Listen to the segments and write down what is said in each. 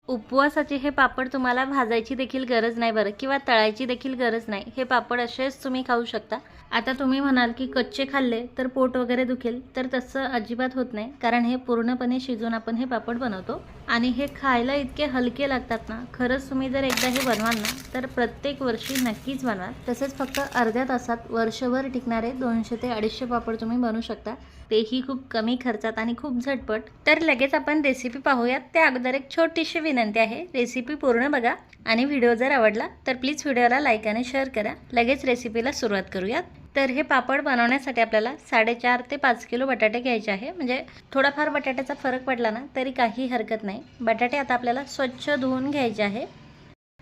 उपवासाचे हे पापड तुम्हाला भाजायची देखील गरज नाही बरं, किंवा तळायची देखील गरज नाही. हे पापड असेच तुम्ही खाऊ शकता. आता तुम्ही म्हणाल की कच्चे खाल्ले तर पोट वगैरे दुखेल, तर तसं अजिबात होत नाही, कारण हे पूर्णपणे शिजवून आपण हे पापड बनवतो आणि हे खायला इतके हलके लागतात ना. खरंच तुम्ही जर एकदा हे बनवाल ना तर प्रत्येक वर्षी नक्कीच बनवा. तसेच फक्त अर्ध्या तासात वर्षभर टिकणारे 200 ते 250 पापड तुम्ही बनवू शकता, तेही खूप कमी खर्चात आणि खूप झटपट. तर लगेच आपण रेसिपी पाहूयात. त्या अगोदर एक छोटीशी विनंती आहे, रेसिपी पूर्ण बघा आणि व्हिडिओ जर आवडला तर प्लीज व्हिडिओला लाईक आणि शेअर करा. लगेच रेसिपीला सुरुवात करूयात. तर हे पापड बनवण्यासाठी आपल्याला 4.5 ते 5 किलो बटाटे घ्यायचे आहे. म्हणजे थोडाफार बटाट्याचा फरक पडला ना तरी काही हरकत नाही. बटाटे आता आपल्याला स्वच्छ धुवून घ्यायचे आहे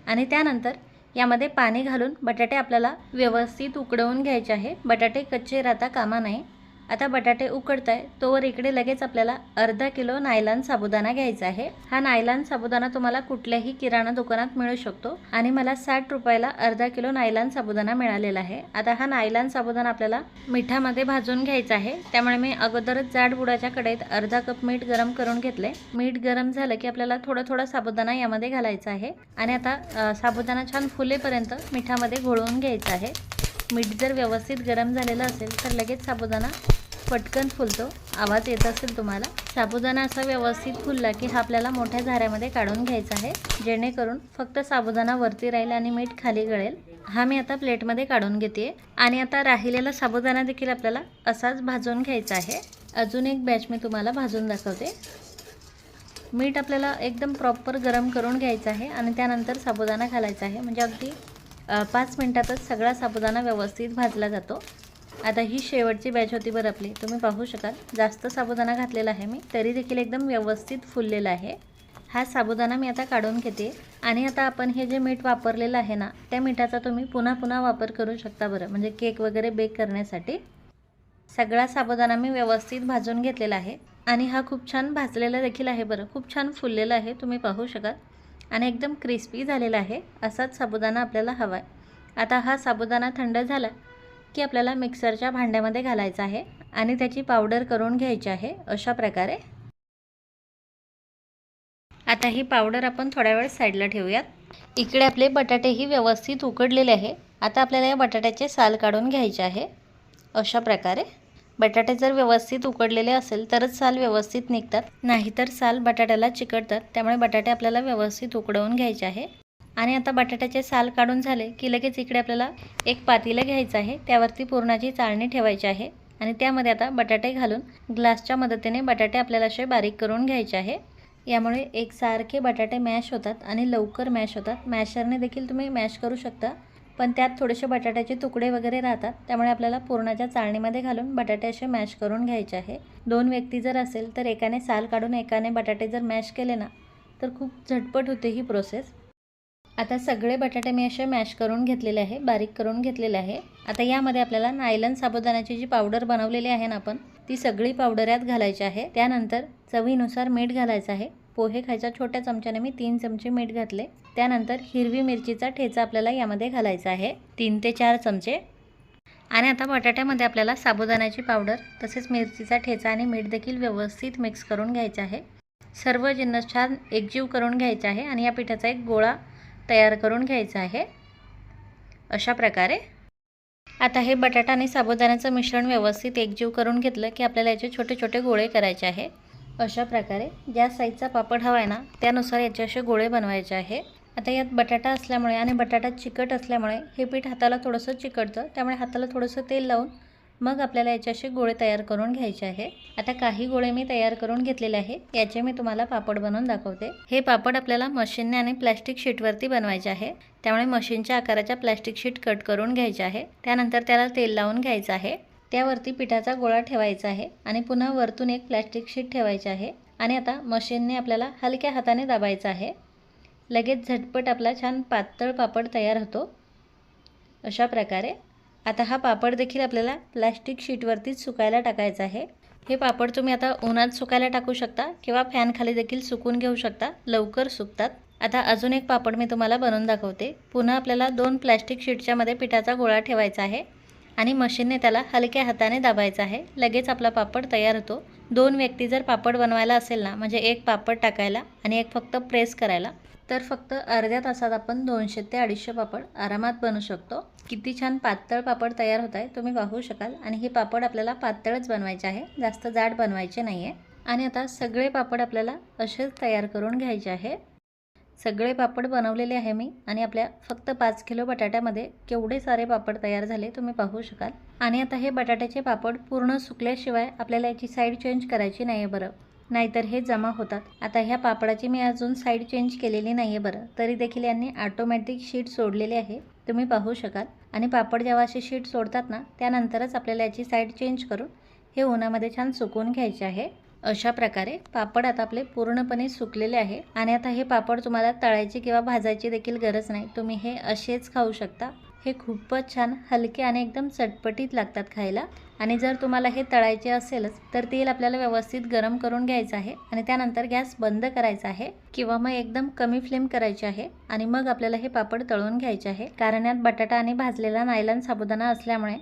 आणि त्यानंतर यामध्ये पाणी घालून बटाटे आपल्याला व्यवस्थित उकडवून घ्यायचे आहे. बटाटे कच्चे राहता कामा नये. आता बटाटे उकडत आहे तोवर इकडे लगेच आपल्याला अर्धा किलो नायलॉन साबुदाणा घ्यायचा आहे. हा नायलॉन साबुदाणा तुम्हाला कुठल्याही किराणा दुकानात मिळू शकतो आणि मला 60 रुपयाला अर्धा किलो नायलॉन साबुदाणा मिळालेला आहे. आता हा नायलॉन साबुदाणा आपल्याला मिठामध्ये भाजून घ्यायचा आहे. त्यामुळे मी अगोदरच जाड बुडाच्या कढईत अर्धा कप मीठ गरम करून घेतले. मीठ गरम झालं की आपल्याला थोडा साबुदाणा यामध्ये घालायचा आहे आणि आता साबुदाणा छान फुलेपर्यंत मिठामध्ये घोळवून घ्यायचा आहे. मीठ जर व्यवस्थित गरम झालेलं असेल तर लगेच साबुदाणा पटकन फुलतो. आवाज येत असेल तुम्हाला. साबुदाणा असा व्यवस्थित फुलला की हा आपल्याला मोठ्या झाऱ्यामध्ये काढून घ्यायचा आहे, जेणेकरून फक्त साबुदाणा वरती राहील आणि मीठ खाली गळेल. हा मी आता प्लेटमध्ये काढून घेते आणि आता राहिलेला साबुदाणा देखील आपल्याला असाच भाजून घ्यायचा आहे. अजून एक बॅच मी तुम्हाला भाजून दाखवते. मीठ आपल्याला एकदम प्रॉपर गरम करून घ्यायचं आहे आणि त्यानंतर साबुदाणा घालायचा आहे. म्हणजे अगदी 5 मिनिटातच सगळा साबुदाणा व्यवस्थित भाजला जातो. आता ही शेवटची बॅच होती बरं आपली. तुम्ही पाहू शकाल जास्त साबुदाणा घातलेला आहे मी, तरी देखील एकदम व्यवस्थित फुललेला आहे. हा साबुदाणा मी आता काढून घेते आणि आता आपण हे जे मीठ वापरलेलं आहे ना त्या मिठाचा तुम्ही पुन्हा वापर करू शकता बरं, म्हणजे केक वगैरे बेक करण्यासाठी. सगळा साबुदाणा मी व्यवस्थित भाजून घेतलेला आहे आणि हा खूप छान भाजलेला देखील आहे बरं. खूप छान फुललेला आहे, तुम्ही पाहू शकाल आणि एकदम क्रिस्पी झालेला आहे. असाच साबुदाणा आपल्याला हवा आहे. आता हा साबुदाणा थंड झाला की आपल्याला मिक्सरच्या भांड्यामध्ये घालायचा आहे आणि त्याची पावडर करून घ्यायची आहे अशा प्रकारे. आता ही पावडर आपण थोड्या वेळ साईडला ठेवूयात. इकडे आपले बटाटेही व्यवस्थित उकडलेले आहे. आता आपल्याला या बटाट्याचे साल काढून घ्यायचे आहे अशा प्रकारे. बटाटे जर व्यवस्थित उकडलेले असेल तरच साल व्यवस्थित निघतात, नाहीतर साल बटाट्याला चिकटतात. त्यामुळे बटाटे आपल्याला व्यवस्थित उकडवून घ्यायचे आहे. आणि आता बटाट्याचे साल काढून झाले की लगेच इकडे आपल्याला एक पातेलं घ्यायचं आहे. त्यावरती पुरणाची चाळणी ठेवायची आहे आणि त्यामध्ये आता बटाटे घालून ग्लासच्या मदतीने बटाटे आपल्याला असे बारीक करून घ्यायचे आहे. यामुळे एकसारखे बटाटे मॅश होतात आणि लवकर मॅश होतात. मॅशरने देखील तुम्ही मॅश करू शकता, पण त्यात थोडेसे बटाट्याचे तुकडे वगैरे राहतात. त्यामुळे आपल्याला पुरणाच्या चाळणीमध्ये घालून बटाटे असे मॅश करून घ्यायचे आहे. 2 व्यक्ती जर असेल तर एकाने साल काढून एकाने बटाटे जर मॅश केले ना तर खूप झटपट होते ही प्रोसेस. आता सगळे बटाटे मी असे मॅश करून घेतलेले आहे, बारीक करून घेतलेले आहे. आता यामध्ये आपल्याला नायलॉन साबुदाण्याची जी पावडर बनवलेली आहे ना आपण, ती सगळी पावडर यात घालायची आहे. त्यानंतर चवीनुसार मीठ घालायचं आहे. पोहे खायच्या छोट्या चमच्याने मी 3 चमचे मीठ घातले. त्यानंतर हिरवी मिरचीचा ठेचा आपल्याला यामध्ये घालायचा आहे 3 ते 4 चमचे. आणि आता बटाट्यामध्ये आपल्याला साबुदाण्याची पावडर तसेच मिरचीचा ठेचा आणि मीठ देखील व्यवस्थित मिक्स करून घ्यायचे आहे. सर्व जिन्नस छान एकजीव करून घ्यायचे आहे आणि या पिठाचा एक गोळा तयार करून घ्यायचा आहे अशा प्रकारे. आता हे बटाटा आणि साबुदाण्याचं मिश्रण व्यवस्थित एकजीव करून घेतलं की आपल्याला याचे छोटे छोटे गोळे करायचे आहे अशा प्रकारे. ज्या साईजचा पापड हवा आहे ना त्यानुसार याचे असे गोळे बनवायचे आहे. आता यात बटाटा असल्यामुळे आणि बटाटा चिकट असल्यामुळे हे पीठ हाताला थोडंसं चिकटतं. त्यामुळे हाताला थोडंसं तेल लावून मग आपल्याला याचे असे गोळे तयार करून घ्यायचे आहे. आता काही गोळे मी तयार करून घेतलेले आहे, याचे मी तुम्हाला पापड बनवून दाखवते. हे पापड आपल्याला मशीनने आणि प्लॅस्टिक शीटवरती बनवायचे आहे. त्यामुळे मशीनच्या आकाराच्या प्लॅस्टिक शीट कट करून घ्यायचे आहे. त्यानंतर त्याला तेल लावून घ्यायचं आहे. त्यावरती पिठाचा गोळा ठेवायचा आहे आणि पुन्हा वरतून एक प्लॅस्टिक शीट ठेवायची आहे आणि आता मशीनने आपल्याला हलक्या हाताने दाबायचं आहे. लगेच झटपट आपला छान पातळ पापड तयार होतो अशा प्रकारे. आता हा पापड देखील आपल्याला प्लॅस्टिक शीटवरतीच सुकायला टाकायचा आहे. हे पापड तुम्ही आता उन्हात सुकायला टाकू शकता किंवा फॅन खाली देखील सुकून घेऊ शकता, लवकर सुकतात. आता अजून एक पापड मी तुम्हाला बनवून दाखवते. पुन्हा आपल्याला 2 प्लॅस्टिक शीटच्या मध्ये पिठाचा गोळा ठेवायचा आहे आणि मशीनने त्याला हलक्या हाताने दाबायचं आहे. लगेच आपला पापड तयार होतो. 2 व्यक्ती जर पापड बनवायला असेल ना, म्हणजे एक पापड टाकायला आणि एक फक्त प्रेस करायला, तर फक्त अर्ध्या तासात आपण 200 ते 250 पापड आरामात बनवू शकतो. किती छान पातळ पापड तयार होत आहे तुम्ही पाहू शकाल. आणि हे पापड आपल्याला पातळच बनवायचे आहे, जास्त जाड बनवायचे नाही आहे. आणि आता सगळे पापड आपल्याला असेच तयार करून घ्यायचे आहे. सगळे पापड बनवलेले आहे मी आणि आपल्या फक्त 5 किलो बटाट्यामध्ये केवढे सारे पापड तयार झाले तुम्ही पाहू शकाल. आणि आता हे बटाट्याचे पापड पूर्ण सुकल्याशिवाय आपल्याला याची साईड चेंज करायची नाही आहे बरं, नाहीतर हे जमा होतात. आता ह्या पापडाची मी अजून साईड चेंज केलेली नाही आहे बरं, तरी देखील यांनी ऑटोमॅटिक शीट सोडलेली आहे तुम्ही पाहू शकाल. आणि पापड जेव्हा अशी शीट सोडतात ना, त्यानंतरच आपल्याला याची साईड चेंज करून हे उन्हामध्ये छान सुकवून घ्यायचे आहे. अशा प्रकारे पापड आता आपले पूर्णपणे सुकलेले आहे. आणि आता हे पापड तुम्हाला तळायची किंवा भाजायची देखील गरज नाही, तुम्ही हे असेच खाऊ शकता. हे खूपच छान हलके आणि एकदम चटपटीत लागतात खायला. आणि जर तुम्हाला हे तळायचे असेलच तर तेल आपल्याला व्यवस्थित गरम करून घ्यायचं आहे आणि त्यानंतर गॅस बंद करायचा आहे किंवा मग एकदम कमी फ्लेम करायची आहे. आणि मग आपल्याला हे पापड तळून घ्यायचे आहे, कारण यात बटाटा आणि भाजलेला नायलॉन साबुदाणा असल्यामुळे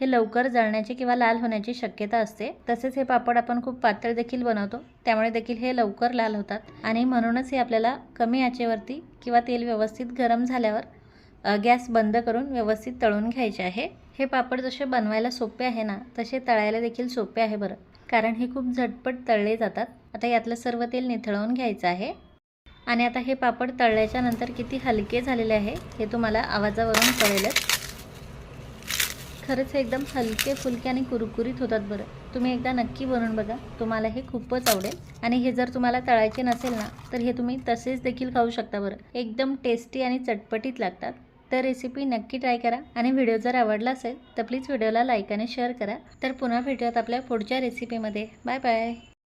हे लवकर जळण्याची किंवा लाल होण्याची शक्यता असते. तसेच हे पापड आपण खूप पातळ देखील बनवतो, त्यामुळे देखील हे लवकर लाल होतात. आणि म्हणूनच हे आपल्याला कमी आचेवरती किंवा तेल व्यवस्थित गरम झाल्यावर गॅस बंद करून व्यवस्थित तळून घ्यायचे आहे. हे पापड जसे बनवायला सोपे आहे ना, तसे तळायला देखील सोपे आहे बरं, कारण हे खूप झटपट तळले जातात. आता यातलं सर्व तेल निथळवून घ्यायचं आहे. आणि आता हे पापड तळल्याच्या नंतर किती हलके झालेले आहे हे तुम्हाला आवाजावरून कळेलच. खरंच हे एकदम हलके फुलके आणि कुरकुरीत होतात बरं. तुम्ही एकदा नक्की बनवून बघा, तुम्हाला हे खूपच आवडेल. आणि हे जर तुम्हाला तळायचे नसेल ना, तर हे तुम्ही तसेच देखील खाऊ शकता बरं, एकदम टेस्टी आणि चटपटीत लागतात. तर रेसिपी नक्की ट्राय करा. आणि व्हिडिओ जर आवडला असेल तर प्लीज व्हिडिओला लाईक आणि शेअर करा. तर पुन्हा भेटूयात आपल्या पुढच्या रेसिपीमध्ये. Bye bye.